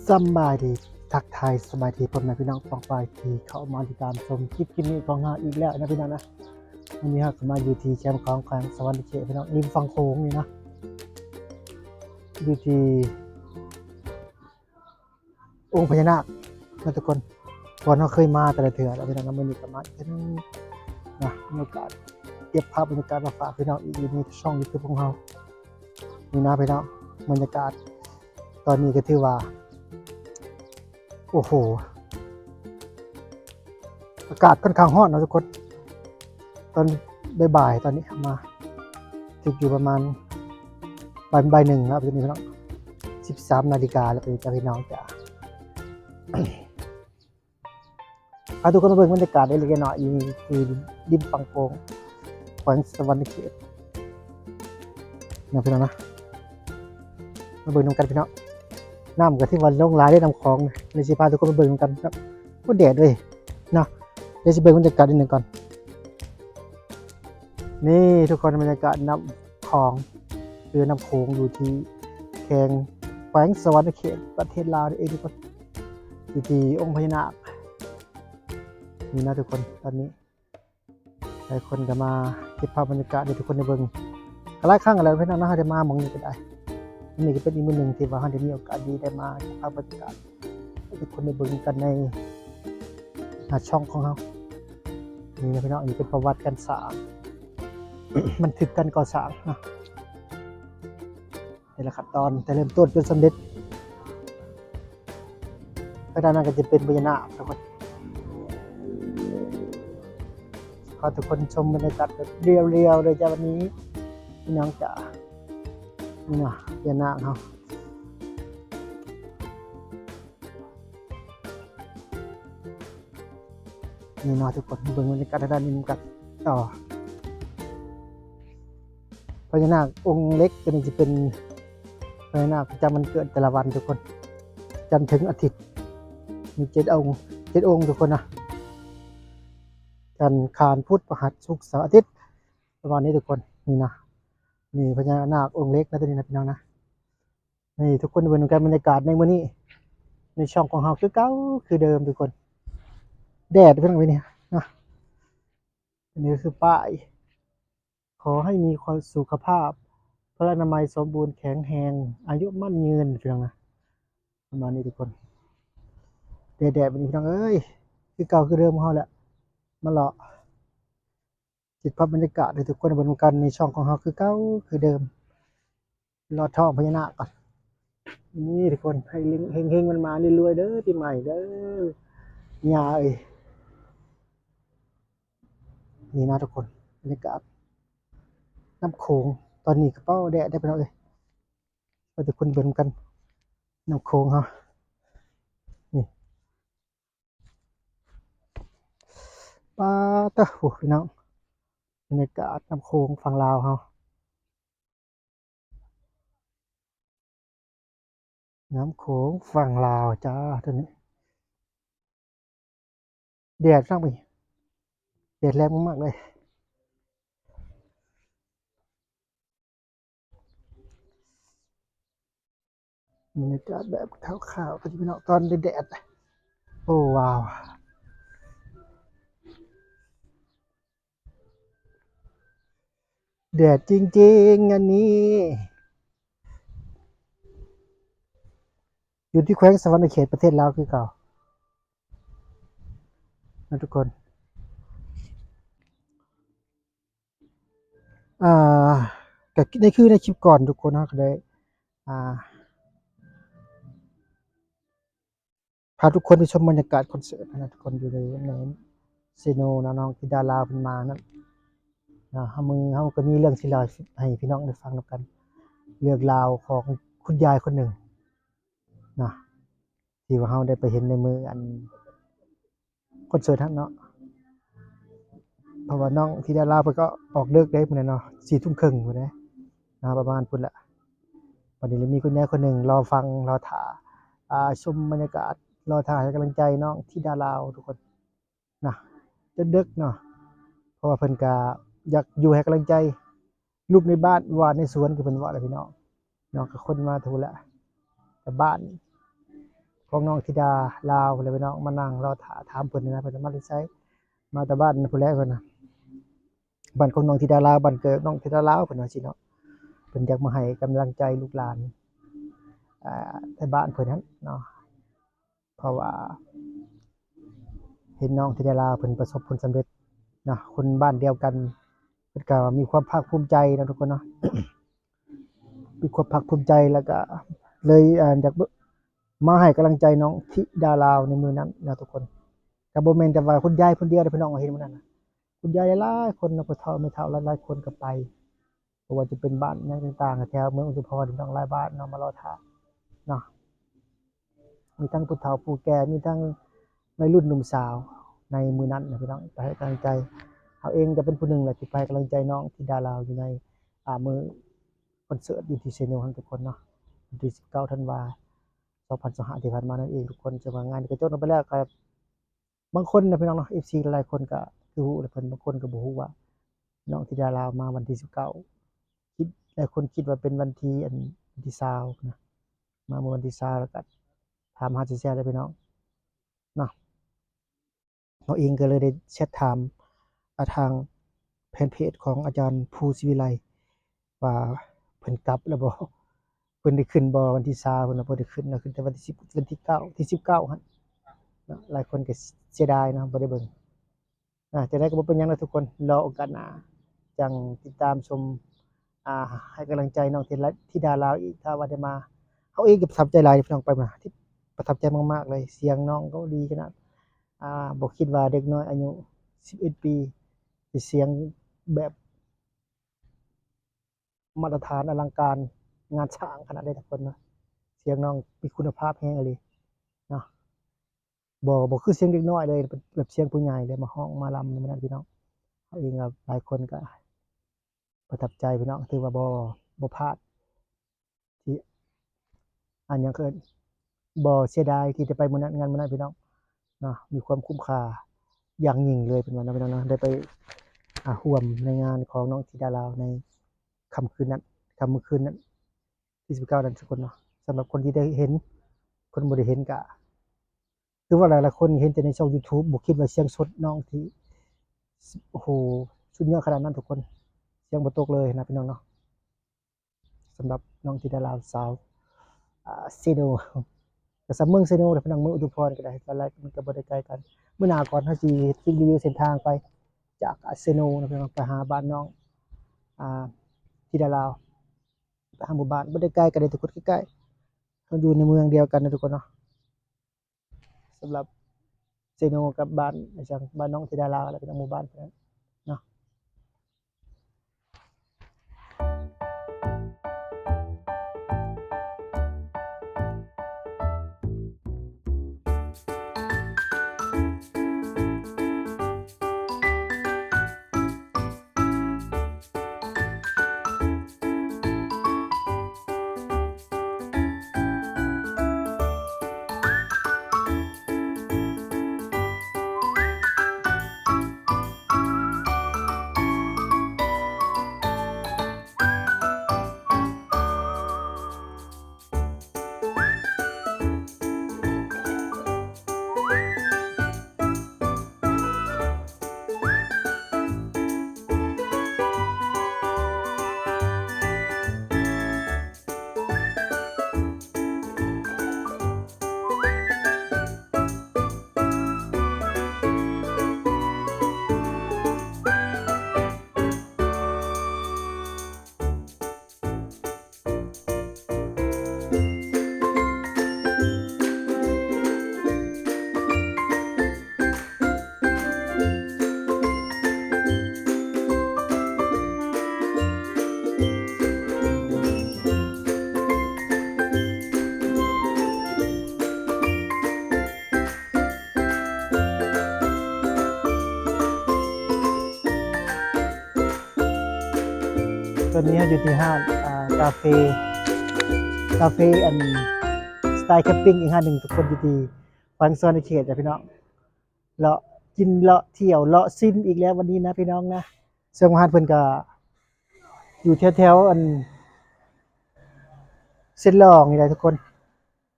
สบายดีทักทายสบายดีพ่อแม่พี่น้องปองปายที่เข้ามาติดตามชมคลิปนี้ของเราอีกแล้วนะพี่น้องนะวันนี้เราก็มาอยู่ที่แคมป์ของแขวงสวรรค์เขตพี่น้องริมฝั่งโขงนี่นะอยู่ที่องค์พญานาคนะทุกคนก่อนเราเคยมาแต่ละเถื่อแล้วพี่น้องนะวันนี้ก็มาอีกครั้งนะมีโอกาสเก็บภาพบรรยากาศมาฝากพี่น้องอีกในช่องยูทูบของเรานี่นะพี่น้องบรรยากาศตอนนี้ก็ถือว่าโอ้โหอากาศค่อนข้างร้อนนะทุกคนตอนบ่ายๆตอนนี้มาถึงอยู่ประมาณบ่ายหนึ่งนะพี่น้อง13 นาฬิกาแล้วไปจะพี่น้องจะพาทุกคนมาเบิ่งบรรยากาศได้เลยกันหน่อยนี่คือริมฝั่งโขงแขวงสวรรค์เขตนะพี่น้องนะมาเบิ่งกันพี่น้องน้ำกับที่วันลงหลายได้น้ำคลองเลยสิพาทุกคนมาเบิ่งกันครับก็แดดด้วยนะเดี๋ยวสิเบิ่งบรรยากาศนิดนึงก่อนนี่ทุกคนบรรยากาศน้ำคลองคือน้ำโขงอยู่ที่แขวงสวรรค์เขตประเทศลาวนี่เองทุกคนอยู่ที่องค์พญานาคนี่นะทุกคนตอนนี้หลายคนก็มาเก็บภาพบรรยากาศให้ทุกคนได้เบิ่งหลายครั้งแล้วพี่น้องนะได้มาหม่องนี้ก็ได้นี่ก็เป็นอีกมื้อหนึ่งที่ว่าเราได้มีโอกาสดีได้มาเก็บภาพบรรยากาศให้ทุกคนได้เบิ่งกันในช่องของเรานี่นะพี่น้องนี่เป็นประวัติการสร้าง มันถึกการก่อสร้างนะนี่แหละขั้นตอนแต่เริ่มต้นจนสำเร็จไปด้านนั้นก็จะเป็นพญานาคทุกคนขอทุกคนชมบรรยากาศแบบเรียวๆเลยจ้าวันนี้พี่น้องจ๋านี่นะพญานาคเขานี่นะทุกคนเบิ่งบรรยากาศด้านนี้กันต่อพญานาคองค์เล็กตัวนี้จะเป็นพญานาคประจำวันเกิดแต่ละวันทุกคนจันทร์ถึงอาทิตย์มี7 องค์ทุกคนนะจันทร์คารพุธพฤหัสศุกร์เสาร์อาทิตย์ประมาณนี้ทุกคนนี่นะนี่พญานาคองค์เล็กนะตัวนี้นะพี่น้องนะนี่ทุกคนดูกันบรรยากาศในมื้อนี้ในช่องของเราคือเก่าคือเดิมทุกคนแดดเพิ่งไปเนี่ยนะอันนี้คือป้ายขอให้มีความสุขภาพพระอนามัยสมบูรณ์แข็งแรงอายุมั่นยืนพี่น้องนะประมาณนี้ทุกคนแดดๆแบบนี้พี่น้องเอ้ยคือเก่าคือเดิมของเราแหละมาเลาะจิตภาพบรรยากาศให้ทุกคนบนกันในช่องของเราคือเก่าคือเดิมรอท่องพญานาคก่อนนี่ทุกคนให้เฮงมันมาเรื่อยๆเด้อปีใหม่เด้อยาเอ้ยนี่นะทุกคนบรรยากาศน้ำโขงตอนนี้กระเป๋าแดดได้ไปแล้วเลยเราทุกคนเบิ่งกันน้ำโขงเขานี่ป้าตะโอ้พี่น้องบรรยากาศน้ำโขงฝั่งลาวเขาน้ำโขงฝั่งลาวจ้าตอนนี้แดดร่างไปแดดแรงมากๆเลยบรรยากาศแบบขาวๆพี่น้องตอนแดดโอ้ว้าวแดดจริงๆอันนี้อยู่ที่แขวงสวรรค์เขตประเทศลาวคือเก่านะทุกคนอ่าแต่นี่คือในคลิปก่อนทุกคนนะก็ได้อ่าพาทุกคนไปชมบรรยากาศคอนเสิร์ตนะทุกคนอยู่ในเซโนนะน้องที่ดาราเป็นมานั่นนะเฮาก็มีเรื่องที่เราให้พี่น้องได้ฟังกันเรื่องราวของคุณยายคนหนึ่งนะที่ว่าเฮาได้ไปเห็นในมืออันคอนเสิร์ตนั้นเนาะเพราะว่าน้องที่ดาราเพิ่นก็ออกเลิกได้พุ่นน่ะเนาะ4 ทุ่มครึ่งพุ่นเด้นะประมาณพุ่นแหละวันนี้มีคุณยายคนหนึ่งรอฟังรอท่าชมบรรยากาศรอท่าให้กำลังใจน้องธิดาลาวทุกคนนะจนดึกเนาะเพราะว่าเพิ่นก็อยากอยู่ให้กำลังใจลูกในบ้านว่าในสวนคือเพิ่นว่าแหละพี่น้องเนาะก็คนมาทูแหละแต่บ้าน ของน้องธิดาลาวเลยพี่น้องมานั่งรอถามเพิ่นนะเพิ่นมาได้ใช้มาแต่บ้านพุ่นแหละเพิ่นน่ะบ้านของน้องธิดาลาวบ้านเกิดน้องธิดาลาวเพิ่นว่าสิเนาะเพิ่นอยากมาให้กำลังใจลูกหลานในบ้านเพิ่นนั้นเนาะเพราะว่าเห็นน้องธิดาลาวเพิ่นประสบผลสำเร็จเนาะคนบ้านเดียวกันเพิ่นก็มีความภาคภูมิใจเนาะทุกคนเนาะ มีความภาคภูมิใจแล้วก็เลยอยากมาให้กำลังใจน้องธิดาลาวในมื้อนั้นนะทุกคนก็บ่แม่นแต่ว่าคุณยายคนเดียวเด้อพี่น้องเห็นมื้อนั้นน่ะคุณยายหลายๆคนเนาะผู้เฒ่าแม่เฒ่าหลายๆคนก็ไปบ่ว่าจะเป็นบ้านหยังต่างๆแถวเมืองอุทุมพรพี่น้องหลายบ้านเนาะมารอท่าเนาะมีทั้งผู้เฒ่าผู้แก่มีทั้งวัยรุ่นหนุ่มสาวในมื้อนั้นนะพี่น้องไปให้กำลังใจเขาเองก็เป็นผู้หนึ่งแหละที่ไปให้กำลังใจน้องธิดาลาวอยู่ในมื้อคอนเสิร์ตอยู่ที่เซโนทั้งทุกคนเนาะวันที่19ธันวา2025ที่ผ่านมานั่นเองทุกคนจะว่างานก็จบลงไปแล้วก็บางคนนะพี่น้องเนาะ FC หลายคนก็คือฮู้แหละเพิ่นบางคนก็บ่ฮู้ว่าน้องธิดาลาวมาวันที่19คิดหลายคนคิดว่าเป็นวันที่วันที่20นะมาเมื่อวันที่20แล้วก็ถามหาแซ่ๆเลยพี่น้องเนาะเราเองก็เลยได้แชตถามทางแฟนเพจของอาจารย์ภูศิวิไลว่าเพิ่นกลับแล้วบ่เพิ่นได้ขึ้นบ่วันที่20เพิ่นว่าบ่ได้ขึ้นนะขึ้นแต่วันที่10วันที่9ที่19หั่นเนาะหลายคนก็เสียดายเนาะบ่ได้เบิ่งจังได๋ก็บ่เป็นหยังเนาะทุกคนรอโอกาสหน้าจังติดตามชมอ่าให้กำลังใจน้องธิดาลาวอีกถ้าว่าได้มาเขาเองก็ประทับใจหลายพี่น้องไปมาที่ประทับใจมากๆเลยเสียงน้องเขาดีขนาดบ่คิดว่าเด็กน้อยอายุ11ปีสิเสียงแบบมาตรฐานอลังการงานสร้างขนาดนี้ทุกคนเนาะเสียงน้องมีคุณภาพแฮงอีหลีเนาะบ่คือเสียงเด็กน้อยเลยเป็นแบบเสียงผู้ใหญ่เลยมาร้องมารำนำนั้นพี่น้องเขาเองก็หลายคนก็ประทับใจพี่น้องถือว่าบ่พลาดที่หยังเอิ้นบ่เสียดายที่ได้ไปมื้อนั้นงานมื้อนั้นพี่น้องเนาะมีความคุ้มค่าอย่างยิ่งเลยเพิ่นว่าเนาะพี่น้องเนาะได้ไปร่วมในงานของน้องธิดาลาวในค่ำคืนนั้นค่ำมื้อคืนนั้นที่19นั้นทุกคนเนาะสำหรับคนที่ได้เห็นคนบ่ได้เห็นก็คือว่าหลายๆคนเห็นแต่ในช่องยูทูบบ่คิดว่าเสียงสดน้องที่โอ้โฮสุดยอดขนาดนั้นทุกคนเสียงบ่ตกเลยนะพี่น้องเนาะสำหรับน้องธิดาลาวสาวเซโนก็สำเมืองเซโนแหละพี่น้องเมืองอุทุมพรก็ได้หลายๆมันก็บ่ได้ไกลกันมื้อหน้าก่อนเฮาสิเฮ็ดรีวิวเส้นทางไปจากเซโนนะพี่น้องไปหาบ้านน้องอ่าธิดาลาวไปหาหมู่บ้านบ่ได้ไกลกันเลยทุกคนใกล้ๆเราอยู่ในเมืองเดียวกันนะทุกคนเนาะสำหรับเซโนกับบ้านจังบ้านน้องธิดาลาวแล้วเป็นหมู่บ้านเพิ่นนั้นเนาะตอนนี้เราอยู่ที่ห้างกาเฟสไตล์แคมปิงอีกห้างหนึ่งทุกคนอยู่ที่แขวงสะวรรณเขตจ้ะพี่น้องเลาะกินเลาะเที่ยวเลาะซิมอีกแล้ววันนี้นะพี่น้องนะซึ่งห้างเพิ่นก็อยู่แถวๆเส้นรองนี่แหละทุกคน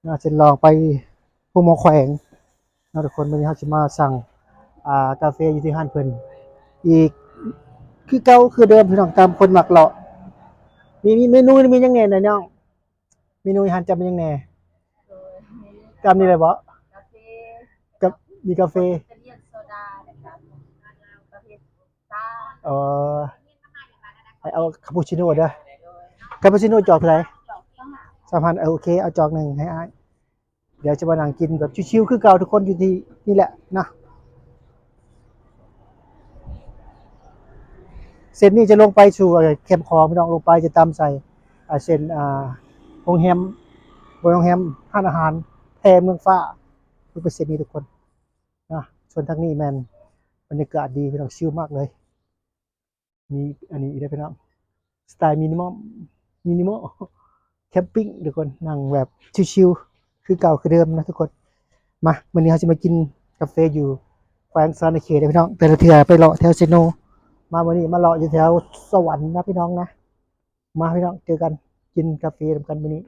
เนาะเส้นรองไป พวกหมอแขวงเนาะทุกคนวันนี้เราจะมาสั่งกาแฟอยู่ที่ห้านเพิ่นอีกคือเก่าคือเดิมพี่น้องตามคนมักเลาะมีเมนูมีหยังแหน่น่ะน้องเมนูอาหารจำเป็นหยังแหน่โดยเมนูจำนี่เลยบ่กาแฟกับมีกาแฟอิตาเลียนโซดานะครับประเภทชาเอ่อให้เอาคาปูชิโน่เด้อโดยคาปูชิโน่จอกเท่าไหร่ดอกข้าวหา3,000โอเคเอาจอกหนึงให้อ้ายเดี๋ยวจะมานั่งกินแบบชิวๆคือเก่าทุกคนอยู่ที่นี่แหละนะเส้นนี้จะลงไปสู่แคมป์คลองพี่น้องลงไปจะตามใส่เส้นโรงแรมโรงแรมร้านอาหารแพเมืองฟ้าคือเป็นเส้นนี้ทุกคนนะส่วนทางนี้แม่นบรรยากาศดีพี่น้องชิลมากเลยมีอันนี้อีกได้พี่น้องสไตล์มินิมอลแคมปิ้งทุกคนนั่งแบบชิลๆคือเก่าคือเดิมนะทุกคนมาวันนี้เราจะมากินกาแฟอยู่แขวงซานาเขตพี่น้องแต่ละเทื่อไปเลาะแถวเซโนมาวันนี้มาเลาะอยู่แถวสวรรค์นะพี่น้องนะมาพี่น้องเจอกันกินกาแฟกันวันนี้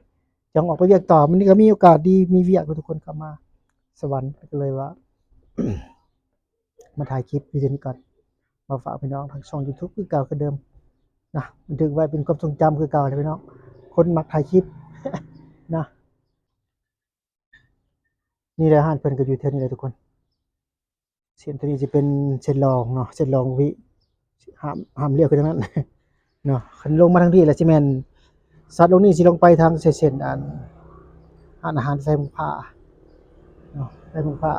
จังออกไปเรียกต่อวันนี้ก็มีโอกาสดีมีเวียกทุกคนเข้ามาสวรรค์ก็เลยว่า มาถ่ายคลิปวิดีโอนี้ก่อนมาฝากพี่น้องทางช่อง YouTube คือเก่าคือเดิมนะบันทึกไว้เป็นความทรงจำคือเก่าเลยพี่น้องคนมักถ่ายคลิป นะนี่แหละห้านเพิ่นก็อยู่แถวนี้แหละทุกคนเส้นตัวนี้จะเป็นเส้นรองเนาะเส้นรองวิห้ามเลี้ยวคือทางนั้น เนาะคันลงมาทางนี้แล้วสิแม่นสัตว์ลงนี้สิลงไปทางเส้นร้านอาหารแฟมผ้าเนาะแฟมผ้า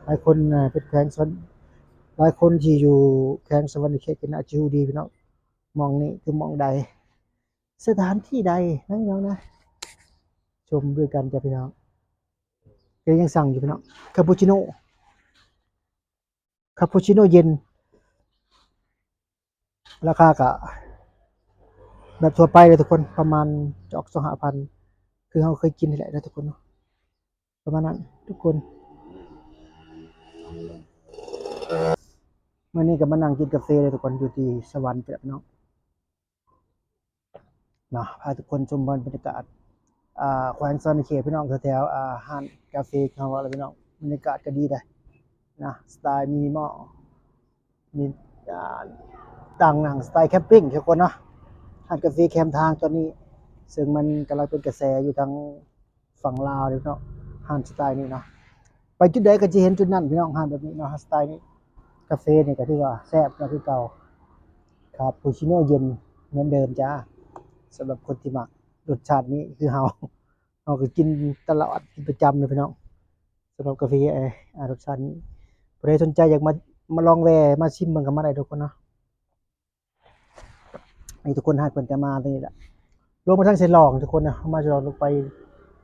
หลายคนเป็นแขวงสวรรค์หลายคนที่อยู่แขวงสวรรค์เขตก็น่าจะรู้ดีพี่น้องมองนี่คือมองใดสถานที่ใดนะพี่น้องนะชมด้วยกันจ้ะพี่น้องก็ยังสั่งอยู่พี่น้องคาปูชิโน่เย็นราคาก็แบบทั่วไปเลยทุกคนประมาณจอก2-5,000คือเราเคยกินนี่แหละนะทุกคนเนาะประมาณนั้นทุกคนเมื่อนี้ก็มานั่งกินกาแฟเลยทุกคนอยู่ที่สวรรค์จ้ะพี่น้องเนาะพาทุกคนชมบรรยากาศแขวงซอนเขตพี่น้องแถวๆห้านกาแฟเขาว่าอะไรพี่น้องบรรยากาศก็ดีได้นะสไตล์มินิมอลมีอ่าต่างหนังสไตล์แคมปิ้งทุกคนเนาะห้านกาแฟแคมทางตอนนี้ซึ่งมันกำลังเป็นกระแสอยู่ทางฝั่งลาวเลยพี่น้องห้านสไตล์นี้เนาะไปจุดใดก็จะเห็นจุดนั้นพี่น้องห้านแบบนี้เนาะสไตล์นี้กาแฟนี่ก็ถือว่าแซ่บนะคือเก่าคาปูชิโน่เย็นเหมือนเดิมจ้าสำหรับคนที่มักรสชาตินี้คือเราก็กินตลอดกินประจำเลยพี่น้องสำหรับกาแฟรสชาตินี้ใครสนใจอยากมาลองแวะมาชิมเบิ่งกันมาได้ทุกคนเนาะให้ทุกคนหาเพิ่นจะมานี่แหละลงมาทางเส้นหลองทุกคนนะมาจะลงไป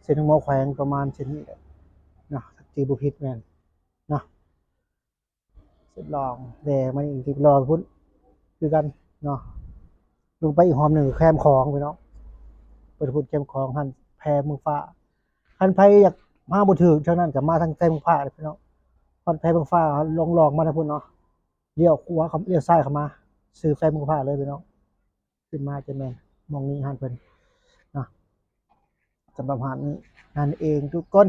เส้นทางหมอแขวงประมาณเส้นนี้แหละเนาะตีบ่ผิดแม่นเนาะเส้นหลองแวะมาอีกทีรอพุ่นคือกันเนาะลงไปอีกหอมหนึงแคมของพี่น้องเพิ่นพูดแคมของหันแพเมืองฟ้าคันไผอยากมาบ่ถึกเท่านั้นก็มาทางแพเมืองฟ้าเลยพี่น้องฮอดแพเมืองฟ้าลองมาทางพุ่นเนาะเลี้ยวขวาเขาเลี้ยวซ้ายเข้ามาซื้อแพเมืองฟ้าเลยพี่น้องขึ้นมาจะแม่นมองนี้หันเพิ่นเนาะ สำหรับหารงานเองทุกคน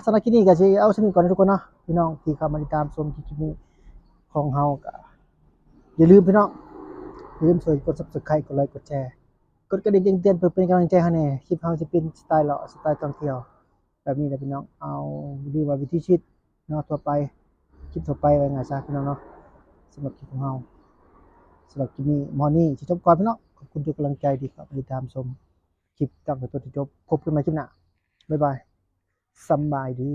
สำหรับคลิปนี้ก็สิเอาสนิทก่อนนะทุกคนเนาะพี่น้องที่เข้ามาติดตามชมคลิปนี้ของเฮาก็อย่าลืมพี่น้องอย่าลืมช่วยกด Subscribe กดไลค์กดแชร์กดกระดิ่งแจ้งเตือนเพื่อเป็นกำลังใจให้แน่คลิปเฮาจะเป็นสไตล์เลาะสไตล์ท่องเที่ยวแบบนี้แหละพี่น้องเอาดีว่าวิถีชีวิตเนาะทั่วไปคลิปทั่วไปไว้ไงซะพี่น้องเนาะสำหรับคลิปของเฮาสำหรับคลิปนี้มอร์นิ่งสิจบก่อนพี่น้องขอบคุณทุกกำลังใจที่เข้ามาติดตามชมคลิปตั้งแต่ต้นจนจบพบกันใหม่คลิปหน้าบ๊ายบายสำบายดี